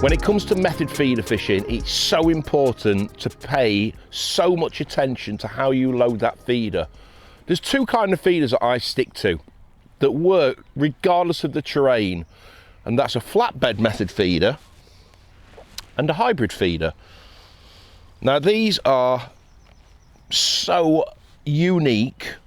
When it comes to method feeder fishing, it's so important to pay so much attention to how you load that feeder. There's two kinds of feeders that I stick to that work regardless of the terrain, and that's a flatbed method feeder and a hybrid feeder. Now these are so unique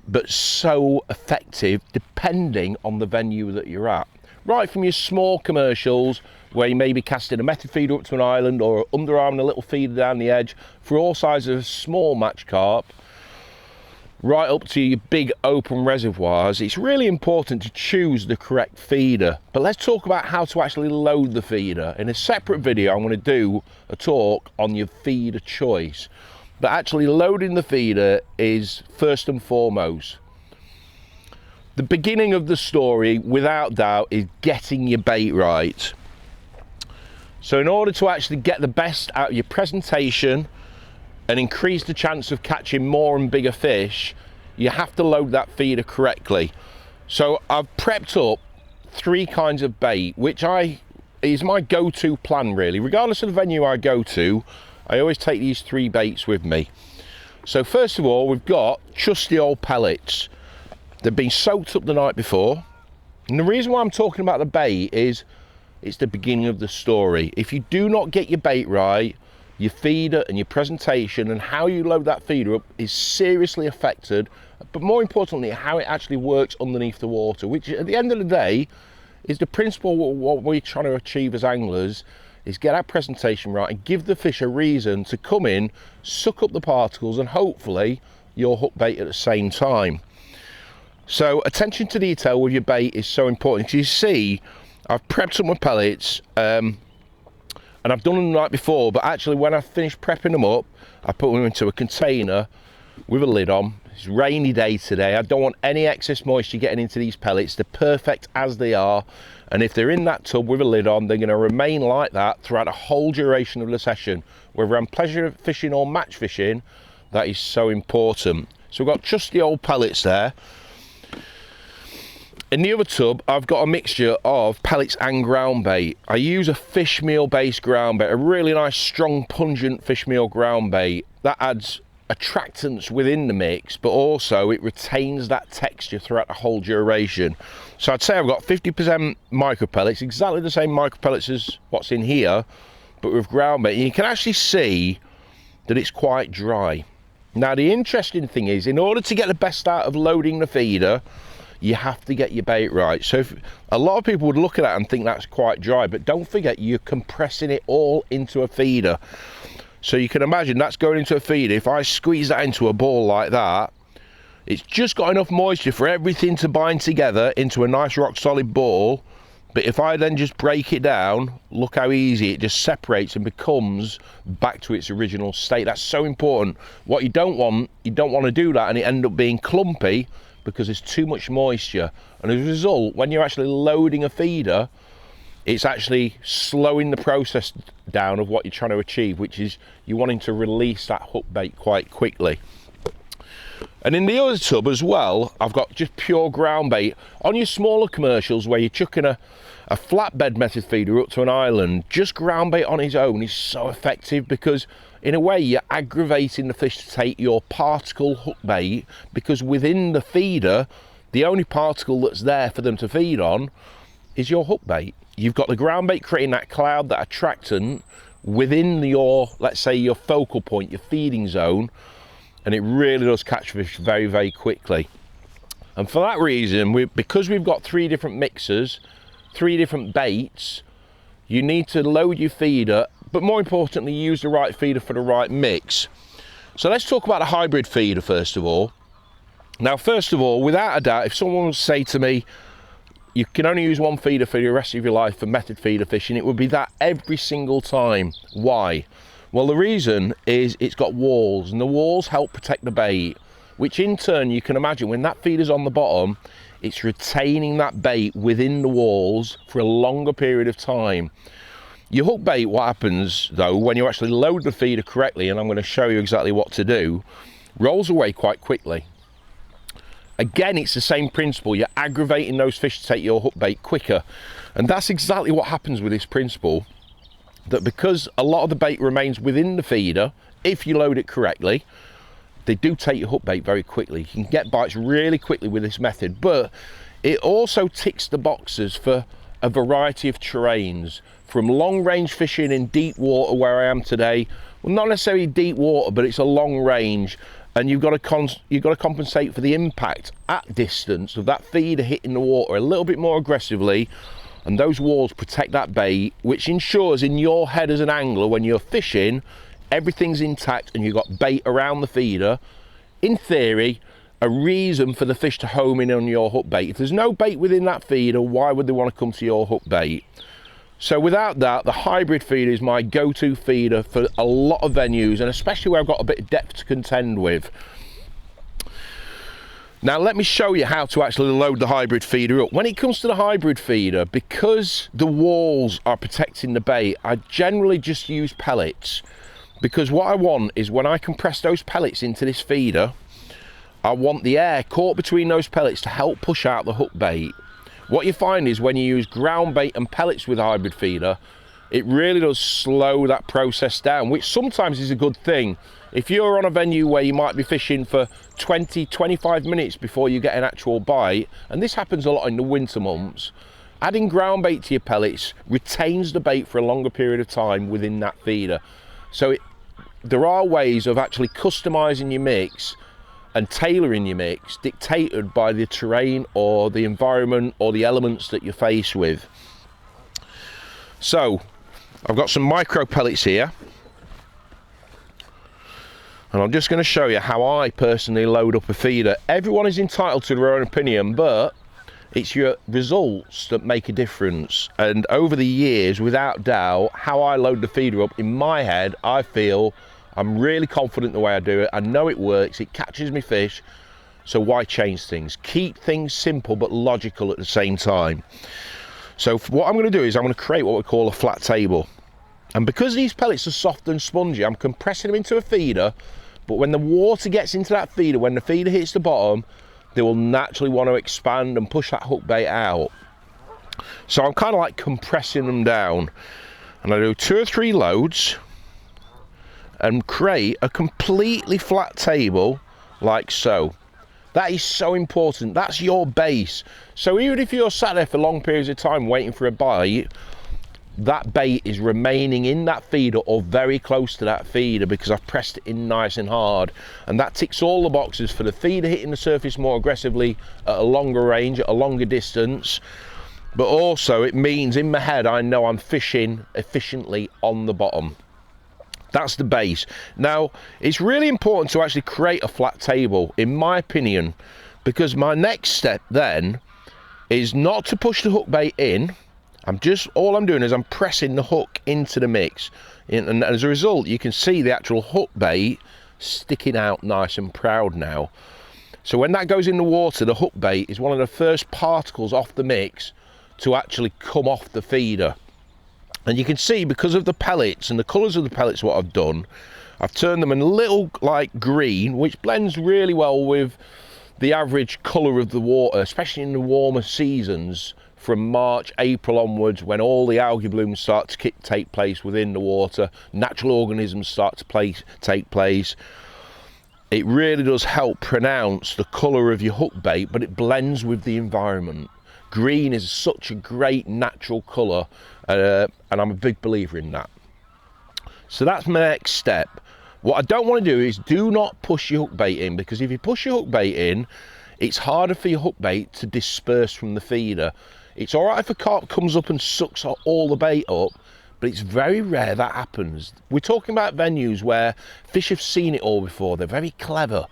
but so effective depending on the venue that you're at. Right from your small commercials where you may be casting a method feeder up to an island or underarming a little feeder down the edge for all sizes of small match carp, right up to your big open reservoirs, it's really important to choose the correct feeder. But let's talk about how to actually load the feeder. In a separate video, I'm going to do a talk on your feeder choice. But actually loading the feeder is first and foremost. The beginning of the story, without doubt, is getting your bait right. So in order to actually get the best out of your presentation and increase the chance of catching more and bigger fish, you have to load that feeder correctly. So I've prepped up 3 kinds of bait, which is my go-to plan really. Regardless of the venue I go to, I always take these 3 baits with me. So first of all, we've got trusty old pellets. They've been soaked up the night before. And the reason why I'm talking about the bait is it's the beginning of the story. If you do not get your bait right, your feeder and your presentation and how you load that feeder up is seriously affected, but more importantly, how it actually works underneath the water, which at the end of the day is the principle of what we're trying to achieve as anglers, is get our presentation right and give the fish a reason to come in, suck up the particles, and hopefully you'll hook bait at the same time. So attention to detail with your bait is so important. You see, I've prepped up my pellets, and I've done them the night before, but actually when I finished prepping them up, I put them into a container with a lid on. It's a rainy day today. I don't want any excess moisture getting into these pellets. They're perfect as they are. And if they're in that tub with a lid on, they're going to remain like that throughout the whole duration of the session. Whether I'm pleasure fishing or match fishing, that is so important. So we've got trusty old pellets there. In the other tub, I've got a mixture of pellets and ground bait. I use a fish meal based ground bait, a really nice, strong, pungent fish meal ground bait. That adds attractants within the mix, but also it retains that texture throughout the whole duration. So I'd say I've got 50% micro pellets, exactly the same micro pellets as what's in here, but with ground bait. And you can actually see that it's quite dry. Now the interesting thing is, in order to get the best out of loading the feeder, you have to get your bait right. So a lot of people would look at that and think that's quite dry, but don't forget you're compressing it all into a feeder. So you can imagine that's going into a feeder. If I squeeze that into a ball like that, it's just got enough moisture for everything to bind together into a nice rock solid ball. But if I then just break it down, look how easy it just separates and becomes back to its original state. That's so important. What you don't want to do that and it end up being clumpy, because there's too much moisture, and as a result, when you're actually loading a feeder, it's actually slowing the process down of what you're trying to achieve, which is you're wanting to release that hook bait quite quickly. And in the other tub as well, I've got just pure ground bait. On your smaller commercials where you're chucking a flatbed method feeder up to an island, just ground bait on its own is so effective, because in a way you're aggravating the fish to take your particle hook bait, because within the feeder the only particle that's there for them to feed on is your hook bait. You've got the ground bait creating that cloud, that attractant within your, let's say, your focal point, your feeding zone, and it really does catch fish very, very quickly. And for that reason, because we've got 3 different mixers, 3 different baits, you need to load your feeder, but more importantly, use the right feeder for the right mix. So let's talk about a hybrid feeder first of all. Now, first of all, without a doubt, if someone would say to me, you can only use one feeder for the rest of your life for method feeder fishing, it would be that every single time. Why? Well, the reason is it's got walls, and the walls help protect the bait, which in turn, you can imagine when that feeder's on the bottom, it's retaining that bait within the walls for a longer period of time. Your hook bait, what happens though, when you actually load the feeder correctly, and I'm going to show you exactly what to do, rolls away quite quickly. Again, it's the same principle. You're aggravating those fish to take your hook bait quicker. And that's exactly what happens with this principle. that because a lot of the bait remains within the feeder, if you load it correctly, they do take your hook bait very quickly. You can get bites really quickly with this method, but it also ticks the boxes for a variety of terrains, from long range fishing in deep water where I am today. Well, not necessarily deep water, but it's a long range, and you've got to compensate for the impact at distance of that feeder hitting the water a little bit more aggressively, and those walls protect that bait, which ensures in your head as an angler, when you're fishing, everything's intact and you've got bait around the feeder. In theory, a reason for the fish to home in on your hook bait. If there's no bait within that feeder, why would they want to come to your hook bait? So without that, the hybrid feeder is my go-to feeder for a lot of venues, and especially where I've got a bit of depth to contend with. Now let me show you how to actually load the hybrid feeder up. When it comes to the hybrid feeder, because the walls are protecting the bait, I generally just use pellets, because what I want is when I compress those pellets into this feeder, I want the air caught between those pellets to help push out the hook bait. What you find is when you use ground bait and pellets with a hybrid feeder, it really does slow that process down, which sometimes is a good thing. If you're on a venue where you might be fishing for 20-25 minutes before you get an actual bite, and this happens a lot in the winter months, adding ground bait to your pellets retains the bait for a longer period of time within that feeder. So there are ways of actually customizing your mix and tailoring your mix, dictated by the terrain or the environment or the elements that you're faced with. So I've got some micro pellets here, and I'm just going to show you how I personally load up a feeder. Everyone is entitled to their own opinion, but it's your results that make a difference. And over the years, without doubt, how I load the feeder up, in my head, I feel I'm really confident the way I do it. I know it works, it catches me fish, so why change things? Keep things simple but logical at the same time. So what I'm going to do is I'm going to create what we call a flat table. And because these pellets are soft and spongy, I'm compressing them into a feeder, but when the water gets into that feeder, when the feeder hits the bottom, they will naturally want to expand and push that hook bait out. So I'm kind of like compressing them down. And I do 2 or 3 loads and create a completely flat table like so. That is so important. That's your base. So even if you're sat there for long periods of time waiting for a bite, that bait is remaining in that feeder or very close to that feeder because I've pressed it in nice and hard, and that ticks all the boxes for the feeder hitting the surface more aggressively at a longer range, at a longer distance, but also it means in my head I know I'm fishing efficiently on the bottom. That's the base. Now, it's really important to actually create a flat table, in my opinion, because my next step then is not to push the hook bait in. All I'm doing is I'm pressing the hook into the mix. And as a result, you can see the actual hook bait sticking out nice and proud now. So when that goes in the water, the hook bait is one of the first particles off the mix to actually come off the feeder. And you can see, because of the pellets and the colours of the pellets, what I've done, I've turned them in a little like green, which blends really well with the average colour of the water, especially in the warmer seasons from March, April onwards, when all the algae blooms start to take place within the water, natural organisms start to take place. It really does help pronounce the colour of your hook bait, but it blends with the environment. Green is such a great natural colour, and I'm a big believer in that. So that's my next step. What I don't want to do is do not push your hook bait in, because if you push your hook bait in, it's harder for your hook bait to disperse from the feeder. It's all right if a carp comes up and sucks all the bait up, but it's very rare that happens. We're talking about venues where fish have seen it all before. They're very clever.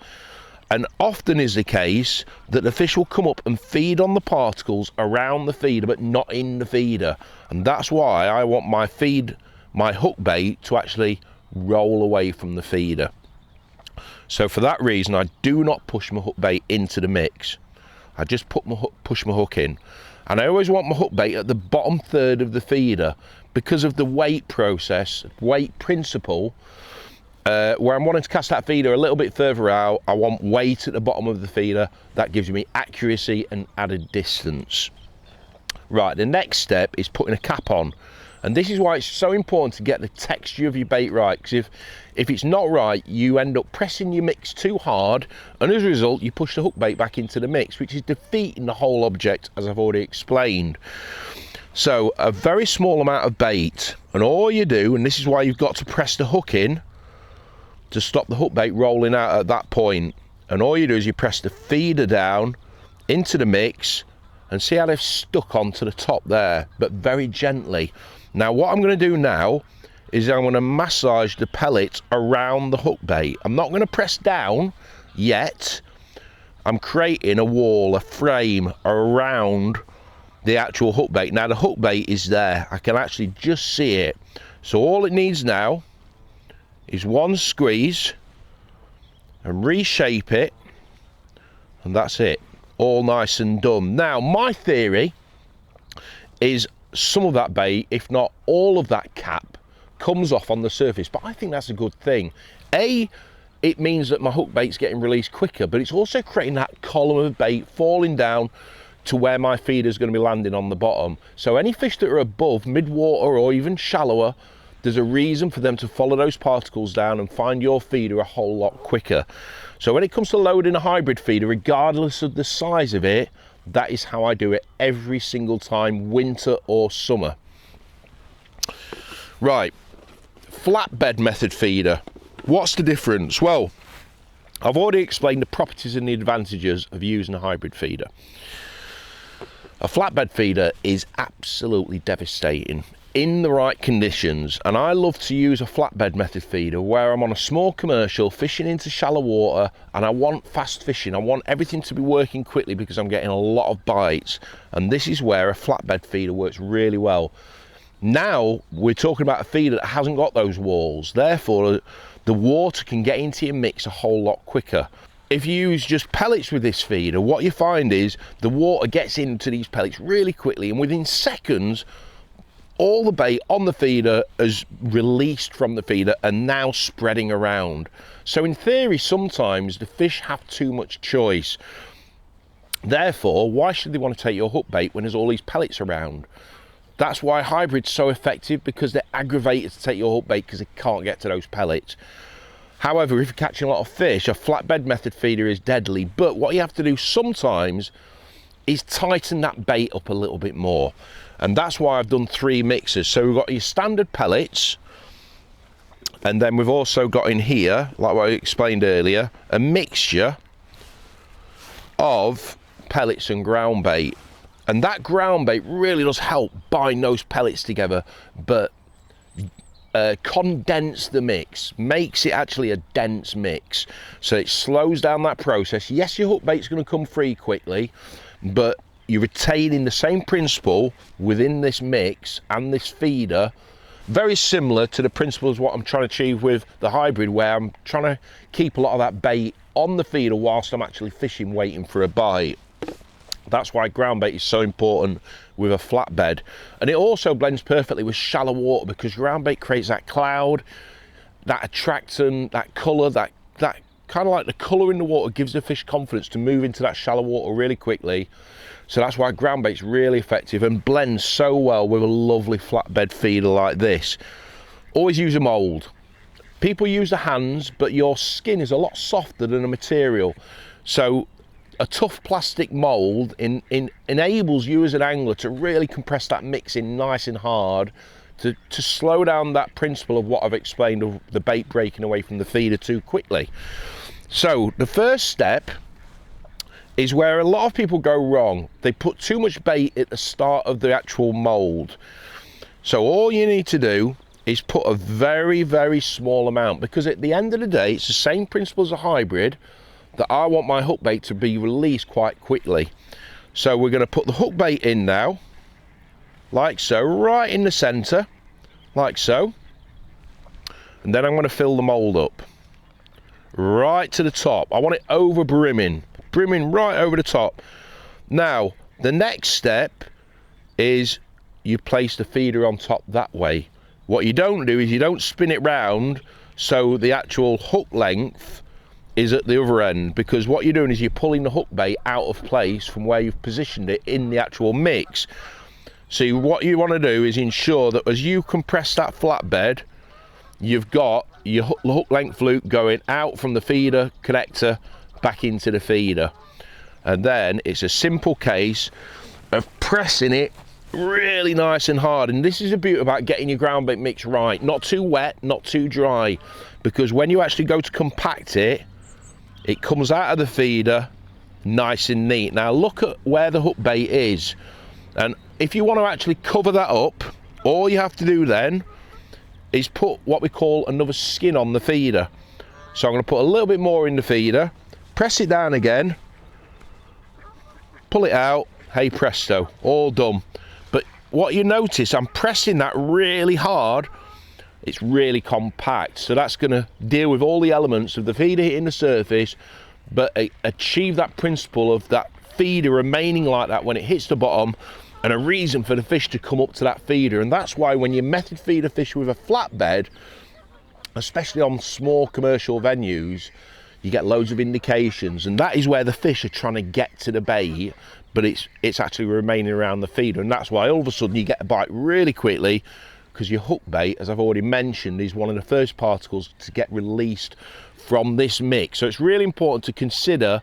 And often is the case that the fish will come up and feed on the particles around the feeder, but not in the feeder. And that's why I want my hook bait to actually roll away from the feeder. So for that reason, I do not push my hook bait into the mix. I just push my hook in. And I always want my hook bait at the bottom third of the feeder because of the weight process, weight principle. Where I'm wanting to cast that feeder a little bit further out, I want weight at the bottom of the feeder. That gives me accuracy and added distance. Right, the next step is putting a cap on. And this is why it's so important to get the texture of your bait right, because if it's not right, you end up pressing your mix too hard, and as a result you push the hook bait back into the mix, which is defeating the whole object, as I've already explained. So a very small amount of bait, and all you do, and this is why you've got to press the hook in to stop the hook bait rolling out at that point, and all you do is you press the feeder down into the mix, and see how they've stuck onto the top there, but very gently. Now what I'm going to do now is I'm going to massage the pellet around the hook bait. I'm not going to press down yet. I'm creating a wall, a frame around the actual hook bait. Now the hook bait is there, I can actually just see it. So all it needs now is one squeeze and reshape it, and that's it, all nice and done. Now my theory is some of that bait, if not all of that cap, comes off on the surface, but I think that's a good thing. It means that my hook bait's getting released quicker, but it's also creating that column of bait falling down to where my feeder is going to be landing on the bottom. So any fish that are above, mid-water or even shallower, there's a reason for them to follow those particles down and find your feeder a whole lot quicker. So when it comes to loading a hybrid feeder, regardless of the size of it, that is how I do it every single time, winter or summer. Right, flatbed method feeder. What's the difference? Well, I've already explained the properties and the advantages of using a hybrid feeder. A flatbed feeder is absolutely devastating in the right conditions, and I love to use a flatbed method feeder where I'm on a small commercial fishing into shallow water and I want fast fishing. I want everything to be working quickly because I'm getting a lot of bites, and this is where a flatbed feeder works really well. Now we're talking about a feeder that hasn't got those walls, therefore the water can get into your mix a whole lot quicker. If you use just pellets with this feeder, what you find is the water gets into these pellets really quickly, and within seconds all the bait on the feeder is released from the feeder and now spreading around. So in theory, sometimes the fish have too much choice. Therefore, why should they want to take your hook bait when there's all these pellets around? That's why hybrid's so effective, because they're aggravated to take your hook bait because they can't get to those pellets. However, if you're catching a lot of fish, a flatbed method feeder is deadly, but what you have to do sometimes is tighten that bait up a little bit more. And that's why I've done 3 mixes. So we've got your standard pellets, and then we've also got in here, like what I explained earlier, a mixture of pellets and ground bait. And that ground bait really does help bind those pellets together, but condense the mix, makes it actually a dense mix, so it slows down that process. Yes, your hook bait's going to come free quickly, but you're retaining the same principle within this mix and this feeder, very similar to the principles what I'm trying to achieve with the hybrid, where I'm trying to keep a lot of that bait on the feeder whilst I'm actually fishing, waiting for a bite. That's why ground bait is so important with a flatbed. And it also blends perfectly with shallow water, because ground bait creates that cloud, that attractant, that colour, that kind of like the colour in the water gives the fish confidence to move into that shallow water really quickly. So that's why ground bait's really effective and blends so well with a lovely flatbed feeder like this. Always use a mould. People use the hands, but your skin is a lot softer than the material. So a tough plastic mould enables you as an angler to really compress that mix in nice and hard, to slow down that principle of what I've explained of the bait breaking away from the feeder too quickly. So the first step is where a lot of people go wrong. They put too much bait at the start of the actual mould. So all you need to do is put a very, very small amount, because at the end of the day, it's the same principle as a hybrid, that I want my hook bait to be released quite quickly. So we're going to put the hook bait in now, like so, right in the centre, like so. And then I'm going to fill the mould up, right to the top. I want it over brimming right over the top. Now, the next step is you place the feeder on top that way. What you don't do is you don't spin it round so the actual hook length is at the other end, because what you're doing is you're pulling the hook bait out of place from where you've positioned it in the actual mix. So what you want to do is ensure that as you compress that flatbed, you've got your hook length loop going out from the feeder connector back into the feeder. And then it's a simple case of pressing it really nice and hard. And this is the beauty about getting your ground bait mix right. Not too wet, not too dry. Because when you actually go to compact it, it comes out of the feeder nice and neat. Now look at where the hook bait is. And if you want to actually cover that up, all you have to do then is put what we call another skin on the feeder. So I'm going to put a little bit more in the feeder, press it down again, pull it out, hey presto, all done. But what you notice, I'm pressing that really hard, it's really compact. So that's going to deal with all the elements of the feeder hitting the surface, but achieve that principle of that feeder remaining like that when it hits the bottom, and a reason for the fish to come up to that feeder. And that's why when you method feed a fish with a flatbed, especially on small commercial venues, you get loads of indications, and that is where the fish are trying to get to the bait, but it's actually remaining around the feeder. And that's why all of a sudden you get a bite really quickly, because your hook bait, as I've already mentioned, is one of the first particles to get released from this mix. So it's really important to consider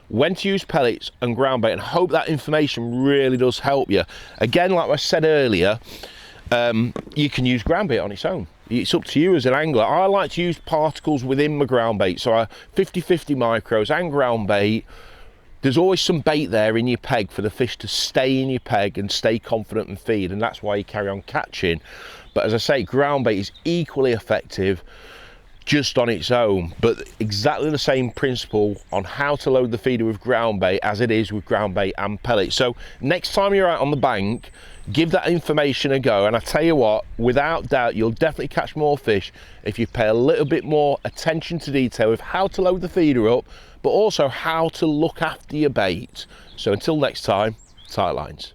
when to use pellets and ground bait, and hope that information really does help you. Again, like I said earlier, you can use ground bait on its own. It's up to you as an angler. I like to use particles within my ground bait, so 50-50 micros and ground bait. There's always some bait there in your peg for the fish to stay in your peg and stay confident and feed, and that's why you carry on catching. But as I say, ground bait is equally effective just on its own, but exactly the same principle on how to load the feeder with ground bait as it is with ground bait and pellets. So next time you're out on the bank, give that information a go, and I tell you what, without doubt you'll definitely catch more fish if you pay a little bit more attention to detail with how to load the feeder up, but also how to look after your bait. So until next time, tight lines.